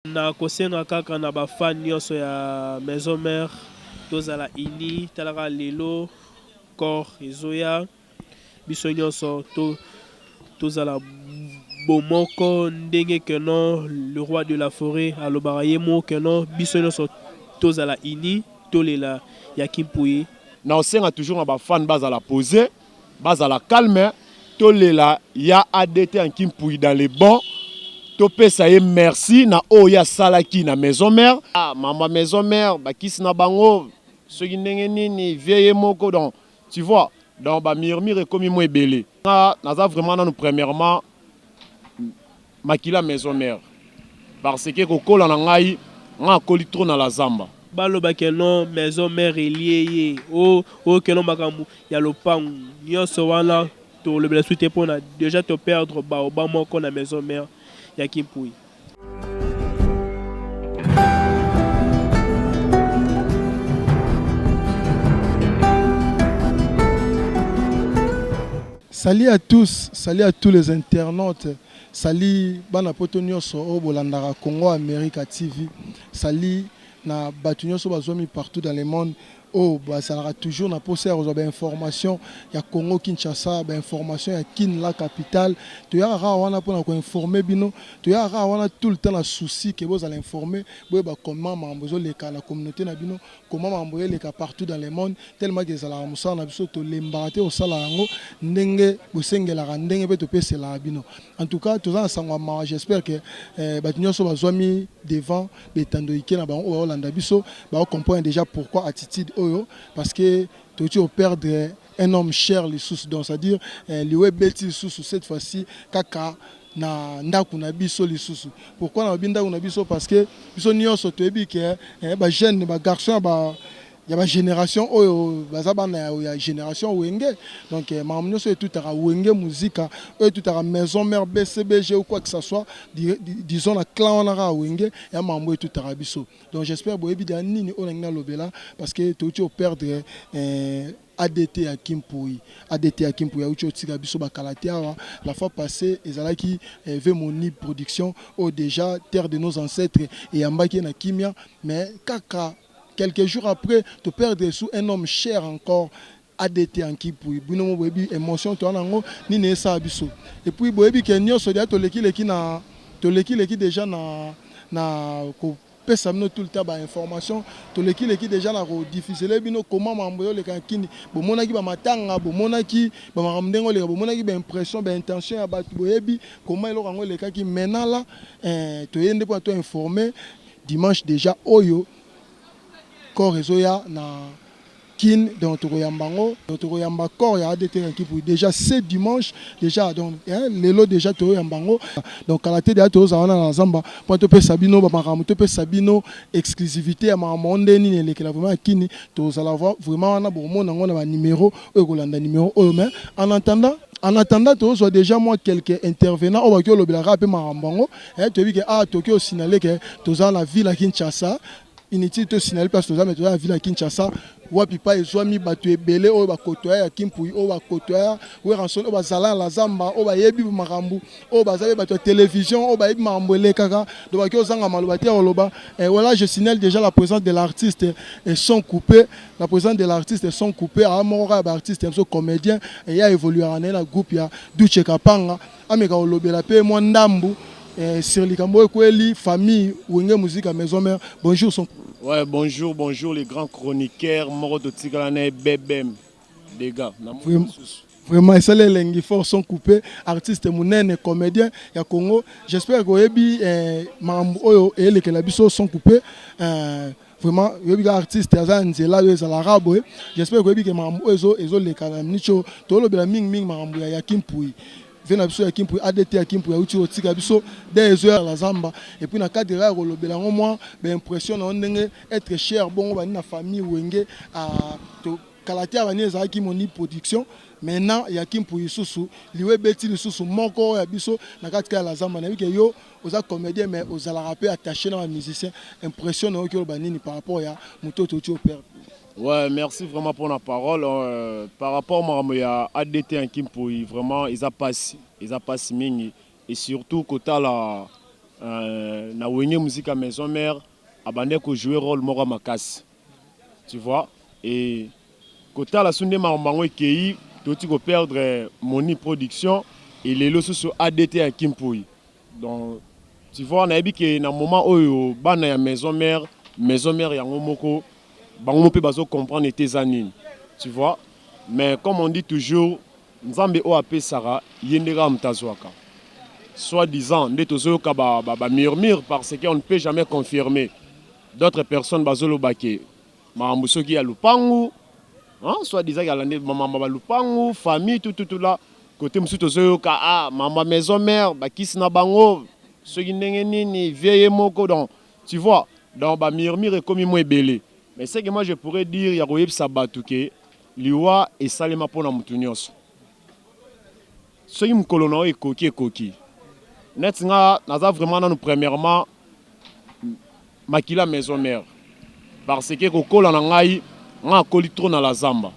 Na kosenga kaka na bafan nyonso ya maison mère tozala ini talaka lelo corps ezoya biso nyonso tozala bomoko ndenge keno le roi de la forêt alobaka ye mo keno biso nyonso tozala ini tolela ya Kimpui. Na osenga toujours na bafan bazala posé bazala calme tolela ya ADT en Kimpui dans les bons. Topé ça y merci na oya salaki na maison mère. Ah maman maison mère bakis na bango ce qui ni vieille moko donc tu vois donc ba murmure comme moi belé. Na za vraiment nous premièrement makila maison mère parce que kokola na ngai nga koli trop na la zamba. Baloba non maison mère lié o keno makambu ya lopangu nyonso wana to le blessé pour na déjà te perdre ba moko na maison mère ya Kimpui. Salut à tous les internautes. Salut bana poto nyonso o bolandaka Congo America TV. Salut na batu nyonso bazomi partout dans le monde. Oh, bah, ça aura toujours na posé aux informations. Il y a Congo Kinshasa, information, il y a Kin la capitale. Tu y a rawana pour nous informer bino. Tu y a rawana tout le temps la souci que vous allez informer. Comment m'ambozo les cas la communauté na bino, comment m'amboyer les cas partout dans le monde. Tellement que ça la musa na biso to lembarate au salango ndenge busenge la ndenge pe to pese la bino. En tout cas, tous ensemble j'espère que batinyo so bazomi devant betando ikena ba o Hollande biso ba comprendre déjà pourquoi attitude parce que tu perdre un homme cher les sous donc c'est-à-dire les bêtis sous cette fois-ci kaka na ndaku na biso les sous pourquoi na binda na biso parce que biso nyonso to ebi que ba jeune ba garçon ba il y a ma génération oyo bazabana ya génération wenge donc mamno so tout à wenge musique tout à maison mère BCBG ou quoi que ce soit disons la clan na wenge ya mambo tout à biso donc j'espère boyebi da nini onanga lobela parce que tu perdre ADT à Kimpui a ucho tika biso bakalatia la fois passée ezalaki Vemoni production au déjà terre de nos ancêtres et ambaki na kimia mais kaka quelques jours après, tu perds sous un homme cher encore, ADT en Kimpui. Bino boebi émotion to anango ni ne sa biso. Et puis boebi ke nyonso dia to leki déjà na ko pesa mino tout le temps ba information to leki déjà na ko diffuser bino comment mamboyo le kankini bo monaki ba matanga bo monaki ba makamdengo le bo monaki ba impression ba intention ya ba boebi comment elo kango le kaki maintenant là to yende pour to informer dimanche déjà oyo corps ezoya na kin donc tokoyambango tokoyamba corps ya ADT en Kimpui déjà c'est dimanche déjà donc lelo déjà tokoyambango donc kalaté déjà tozana na zamba pour to pe sabino ba makamu to pe sabino exclusivité ya mamonde ni elekela vraiment kini tozala vraiment na bomona ngona ba numéro oyo kolanda numéro oyo mais en attendant, tu as déjà moi quelques intervenants au Bakio Lobelaka pe marambango tu dis que Tokyo signalé que tu as la ville à Kinshasa inutile de signaler parce que tu as la ville à Kinshasa wapi pa ezwami batu ebele oyo bakotoya ya Kimpui oyo bakotoya we ranson oyo bazala la zamba oyo bayebi makambu oyo bazabe batu ya télévision oyo bayebi makambu elekaka donc baki ozanga maloba te oloba voilà je signale déjà la présence de l'artiste et son coupé la présence de l'artiste et son coupé à mora ba artiste un comédien et ya évoluer en un groupe ya Duche Kapanga ameka olobela pe mo ndambu sur Likambo Kweli, famille, Wenge Musique à Maison Mère. Bonjour. Ouais, bonjour les grands chroniqueurs, Moro de Tigalane, Bebem, les gars. Vraiment, c'est les langues forts sont coupés, artistes mounène, comédiens, ya Congo. J'espère que Oyebi, Mambo et les Kelabiso sont coupés. Vraiment, les artistes, j'espère que Oyebi, Mambo, les Kalamicho, tout le Ming, Mambo, ya Kimpui. Ya Kimpui ADT ya Kimpui ya uti otika biso des heures la zamba et puis na cadre ya kolobela moi ben impression na ndenge être cher bon ba na famille wenge à to kalatia bani ezaki moni production maintenant ya Kimpui susu liwe beti susu moko ya biso na cadre ya la zamba na bike yo oza comédien mais ozala rappeur attaché na musicien impression na okyo banini par rapport ya mutoto uti opère. Ouais, merci vraiment pour la parole. Par rapport à ADT en Kimpui, vraiment, ils a passé mingi. Et surtout, quand la na wenge musique à maison mère abandé ko jouer rôle moko makasi. Tu vois, et côté la sunde mamango ekei toti ko perdre Moni Production et les lots sur ADT à Kimpui. Donc tu vois, on a dit que dans moment où bana ya maison mère yango moko bango pe bazo comprendre tes anines. Tu vois, mais comme on dit toujours nzambe o apé Sarah yendera mtazwaka. Soi-disant nde tozoyoka ba murmure parce qu'on ne peut jamais confirmer. D'autres personnes bazolo bake makambo soki ya lupangu, hein, soi-disant ya lande maman ba lupangu, famille tout là. Côté musu tozoyoka ah maman maison mère bakisi na bango soki ndenge nini vieille moko, donc tu vois, dans ba murmure comme moi belé. Mais c'est que moi je pourrais dire ya koyebisa batu ke liwa et salema pona mutu nyonso. Soki mukolo na ekoki net nga naza vraiment nous premièrement makila maison mère parce que kokola na ngai nga koli trop na la zamba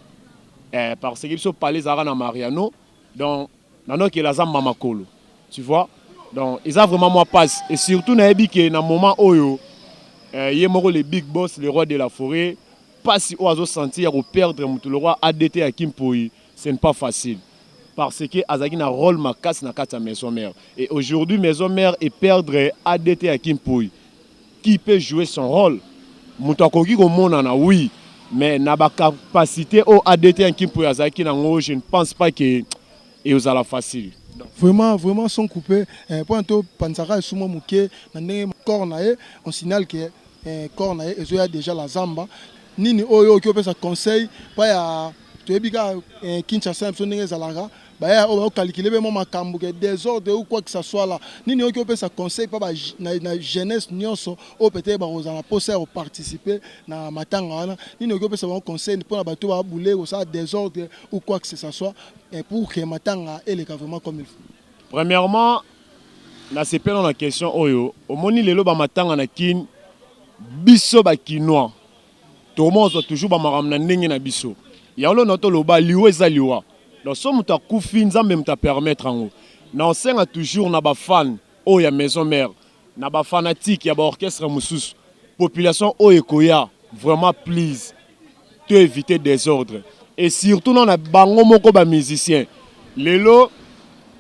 parce que biso parler zara na Mariano, donc nano ke la zamba makolo, tu vois, donc ils a vraiment moi passe et surtout na ebi ke na moment oyo yé moko le big boss le roi de la forêt pas si oiseau sentir au perdre mutu le roi ADT à Kimpui, ce n'est pas facile. Parce que Azaki na rôle makas na kata maison mère. Et aujourd'hui maison mère et perdre ADT à Kimpui. Qui peut jouer son rôle? Moutakoki ko monana oui, mais na ba capacité au ADT à Kimpui Azaki na ngo, je ne pense pas que et aux la facile. Vraiment sont coupés. Pour un peu Pansara et Souma Mouké, on signale que Cornae et Zoya déjà la Zamba. Nini Oyo qui opère sa conseil, pas ya tu es biga Kinshasa Msonenge Zalaga. Bah, on va calculer même ma cambuke désordre ou quoi que ce soit là. Ni qui peut ça conseil pas na jeunesse nyonso ou peut-être ba aux en poser ou participer na matanga ni qui peut ça conseil pour la bateau ba bouler ou ça désordre ou quoi que ce soit et pour que matanga et les vraiment comme il faut. Premièrement, na c'est pas la question oyo. Au moni lelo ba matanga na kin biso ba kinois. Tout le monde toujours ba maramna ndenge na biso. Ya lo noto lo ba liwe za liwa. Donc, si tu as koufi, tu as permettre en haut. Nous sommes toujours na fan oh ya maison mère, na ba fanatique ya ba orchestre musus. Population oh ekoya, vraiment please. Tu éviter des ordres. Et surtout dans na bango moko ba musicien. Lelo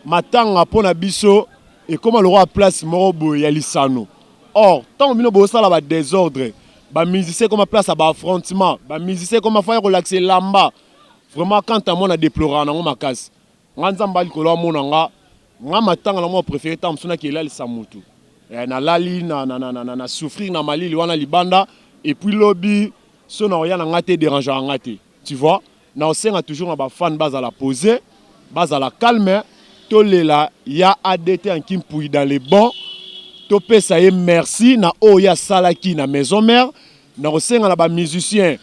matanga pona biso et comment le roi place morobo ya lisano. Or, tant bino bo sala ba désordre, ba musicien comme place à ba affrontement, ba musicien comme faire relaxer lamba. Vraiment, quand on a déploré, on a cassé. On a dit que on a préféré que on a samutu. Na lali na souffrir na mali liwana libanda et puis lobby so na rien na ngate déranger ngate. Tu vois? Na osenga toujours na fan base à la poser, base à la calme. To lela ya ADT en Kimpui dans les bons. To pesa ye merci na oya salaki na maison mère. Na osenga na ba musicien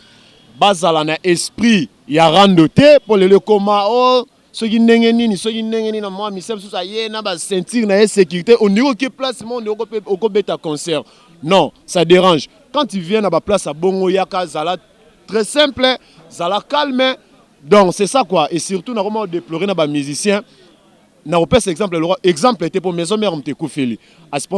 base à la esprit ya randoté pour le coma oh ce qui ndenge nini na moi misem sous ça yé na ba sentir na sécurité au niveau qui place monde au beta concert. Non, ça dérange. Quand tu viens à ba place à bongo yaka zala très simple, zala calme. Donc c'est ça quoi, et surtout na vraiment déplorer na ba musicien na opes exemple exemple était pour maison mère m'te koufeli.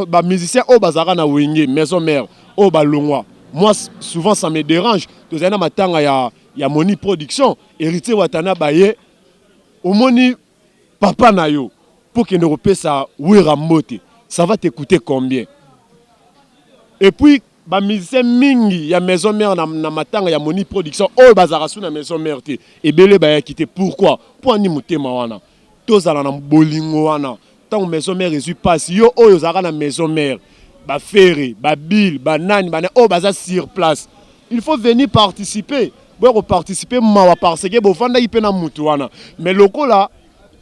Ba musicien au bazara na wenge maison mère au ba longwa. Moi souvent ça me dérange. Tu as na matanga ya Moni Production, héritier Watana Baye, au Moni papa Nayo, pour qu'il ne repère ça, ça va t'écouter combien? Et puis, ba musicien mingi, ya maison mère na matanga ya Moni Production, oh bazarasu na maison mère te, et belé baya quitté. Pourquoi? Pour ani mutema wana. Tozala na bolingo wana. Tant maison mère résu passe, yo oh yozara na maison mère. Ba ferry, ba bill, ba nani, ba oh baza sur place. Il faut venir participer. Pour participer parce que bon fanda ipena mutu wana mais loko là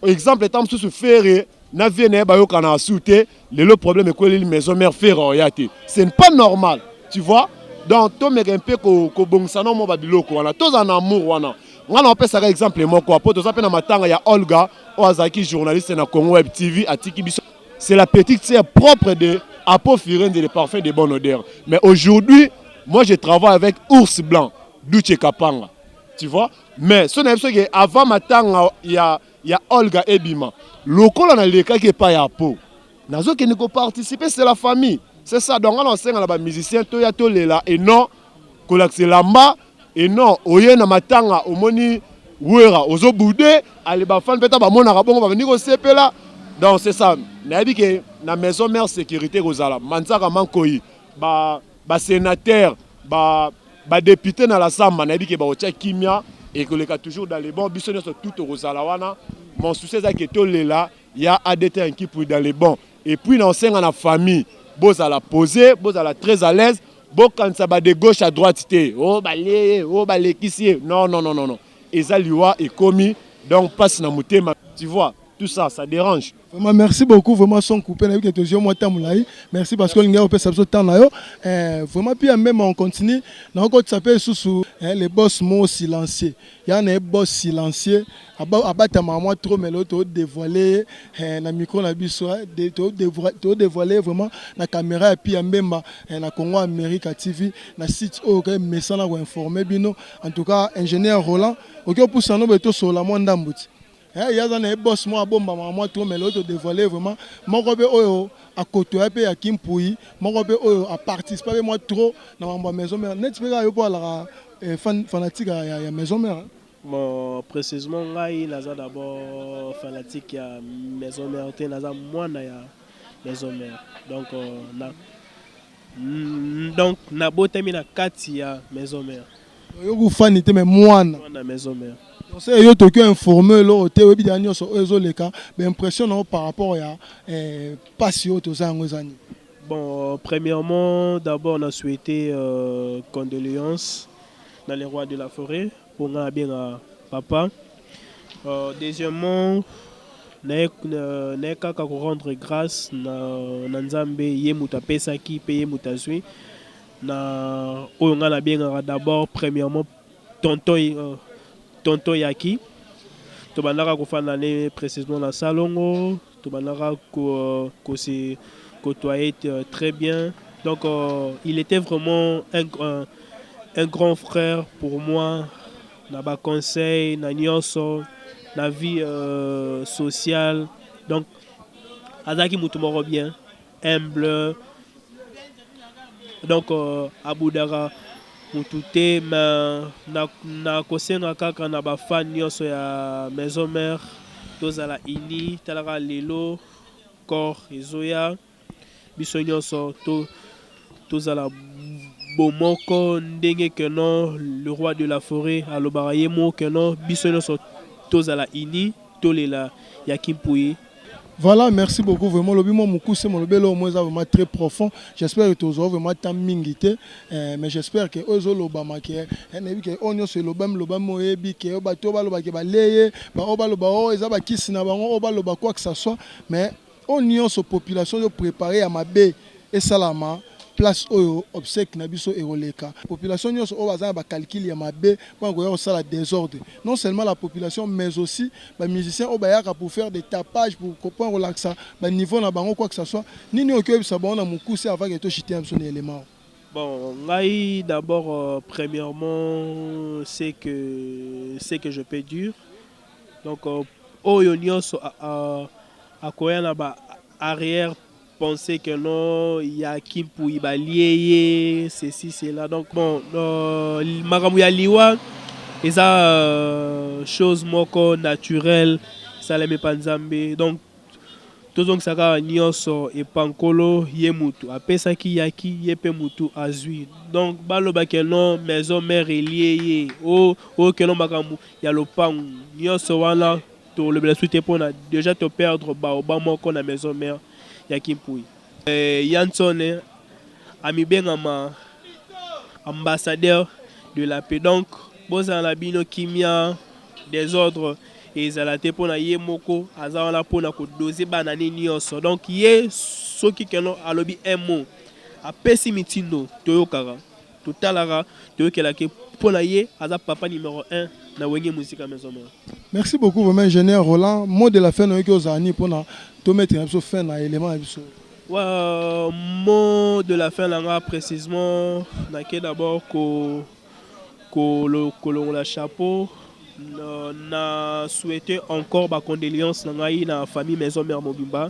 exemple étant sous faire na vienne ba yo kana souté le problème est que les maison mère faire oyate c'est pas normal, tu vois. Donc to me un peu ko bongsana mo ba biloko wana to za na amour wana ngana on peut ça exemple moi quoi pour to ça na matanga ya Olga Ozaki journaliste na Congo Web TV atiki biso. C'est la petite sœur propre de Apo Firenze et les parfums de bonne odeur. Mais aujourd'hui moi je travaille avec Ours Blanc Duche Kapanga, tu vois. Mais ce n'est pas que avant matanga il y a Olga Ebima. Lokola na leka ke pa ya po. nazo qui ne participer, c'est la famille. C'est ça. Donc, on enseigne à la musicien, to ya to lela, et non, kolakse lamba, et non, oye na matanga, omoni, ouera, ozo boudé, allez, ba fan, peta, ba mona, rabon, va venir au CP là. Donc, c'est ça. N'a dit que la maison mère sécurité, Rosala, Manzaka Mankoyi, ba sénateur, ba député dans la Samba, n'a dit que ba otia kimia, et que les cas toujours dans les bons, bisonnes sont tout au Rosalawana. Mon souci, c'est que tout là, il y a ADT qui pour dans les bons. Et puis, dans la famille, vous allez la poser, vous allez très à l'aise. Bon, quand ça va de gauche à droite, oh, balé, qui non, non, non, non, non. Et ça, l'IWA est commis, donc passe dans mon thème. Tu vois, tout ça, ça dérange. Vraiment, merci beaucoup, vraiment, son coupé, merci parce que l'ingénieur peut s'absorber temps là. Vraiment, puis même on continue. Dans le ça s'appelle sous les boss mots silencieux. Il y a un boss silencieux. Abattre maman trop, mais l'autre dévoilé, na micro na biso, dévoilé vraiment la caméra et puis même na Congo Amérique TV, na site où mais ça n'a pas informé bino. En tout cas, ingénieur Roland, ok pour ça nous beto sur la monde d'ambouti. Il y a un boss moi bomba maman trop, mais l'autre dévoilé vraiment. Mon robé oyo à côté et à Kimpoui, mon robé oyo à participer moi trop dans ma maison mère. Net pas yo pour la fanatique à maison mère. Bon, précisément, là, il a d'abord fanatique à maison mère, il a moins à maison mère. Donc, na boté mina 4 ya maison mère. Yo fanité mais moi na maison mère. Donc c'est yo to informé là te webi dernier so ezo le cas, mais impression par rapport à passion to ça ngozani. Bon, premièrement, d'abord on a souhaité condoléances dans les rois de la forêt pour bien à papa. Deuxièmement, n'est qu'à rendre grâce na Nzambe yemuta pesaki paye mutazui na oyonga bien d'abord premièrement tonton Yaki to bandaka ko fa l'année précisément na salongo to bandaka ko se côtoyer très bien. Donc il était vraiment un grand frère pour moi. Na ba conseil na nyonso na vie sociale. Donc azaki mutu moko bien humble. Donc abudara mutu te na kosenga kaka na ba fan nyonso ya maison mère tozala ini talaka lelo corps ezoya biso nyonso tozala bomoko ndenge que non le roi de la forêt alobaka ye mo que non biso nyonso tozala ini tolela ya Kimpoui. Voilà, merci beaucoup. Vraiment, le bimo moukou c'est mon belo moi vraiment très profond. J'espère que tu auras vraiment ta mingité, mais j'espère que ozo lobama que nebi que onyo se lobam moyebi que oba toba loba que ba leye ba oba loba o ezaba kisina bango oba loba quoi que ça soit, mais onyo so population de préparer à ma baie et salama place oyo obsèque na biso eroleka population nyonso o bazana ba calcul ya mabe pour ngo sala désordre non seulement la population mais aussi ba musiciens o bayaka pour faire des tapages pour point relaxer ba niveau na bango quoi que ça soit nini okoyebisa sabon na mukuse avant que to chiter un son élément. Bon, ngai d'abord premièrement c'est que je peux dire donc oyo nyonso a koya na ba arrière penser que non, il y a Kimpoui lié, ceci, cela. Donc bon, Maramouya Liwa, et ça, chose moko naturelle, ça l'aime pas Nzambe. Donc, tout donc ça va nyonso et pankolo yemutu. Après ça qui yaki yepe mutu azui. Donc baloba que non, maison mère est liée. Oh que non makamu ya le pan nyonso wana to le blessé pour déjà te perdre ba moko na maison mère. Ya Kimpoui. Yanson ami bengama ambassadeur de la paix. Donc boza la bino kimia des ordres et zalate pona ye moko azala pona ko doser banane nyonso. Donc ye soki keno alobi un mot apesi mitindo toyokara totalara toyokela ke pona ye aza papa numéro 1 na wenge musique maison mère. Merci beaucoup vraiment ingénieur Roland. Mot de la fin noki ozani pona to mettre un peu fin na élément biso. Ouais, mot de la fin là précisément naké d'abord ko la chapeau na souhaité encore ba condoléances na ngai na famille maison mère Mobimba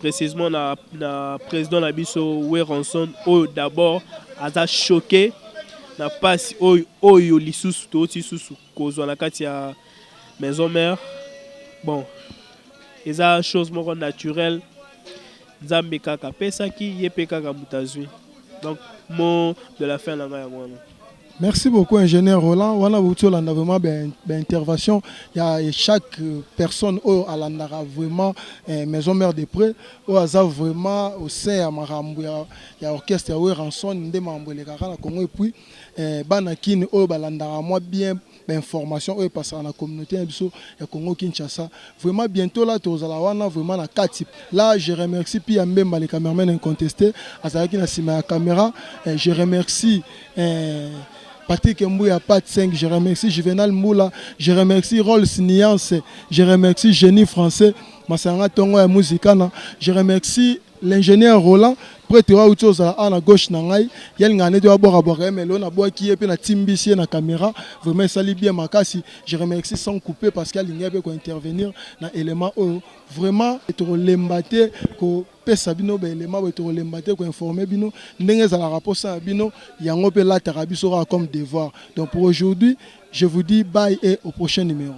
précisément na président na biso Weranson oyo d'abord aza choqué na passe oyo lisusu to lisusu kozwa na kati ya maison mère. Bon, eza chose moko naturelle nzambe kaka pesaki ye pe kaka mutazwi. Donc mot de la fin na ngai yango. Merci beaucoup, ingénieur Roland. On a vraiment intervention. Il y a chaque personne à l'andara vraiment maison mère de près. Au hasard vraiment au sein il y a orchestre ya Weranson ndé mambo le kaka na Congo et puis banakine au balandara moi bien information au passer dans la communauté ya Congo Kinshasa. Vraiment bientôt là tozala wana vraiment na kati. Là je remercie puis Mbemba les caméramans incontestés azaki na sima ya caméra. Je remercie Patrick Mbouya, Pat 5, je remercie Juvenal Moula, je remercie Rolls Niance, je remercie Génie Français, Masanga Tongo et Muzikana, je remercie l'ingénieur Roland, prêtre à la gauche nangai, yel ngane de abord mais l'on a bois qui est na timbisi na caméra, vraiment sali bien makasi, je remercie sans couper parce qu'il y a intervenir dans élément vraiment être lembaté ko pesa bino be élément être lembaté ko informer bino ndenge za la rapport ça bino yango pe la tarabiso comme devoir. Donc pour aujourd'hui, je vous dis bye et au prochain numéro.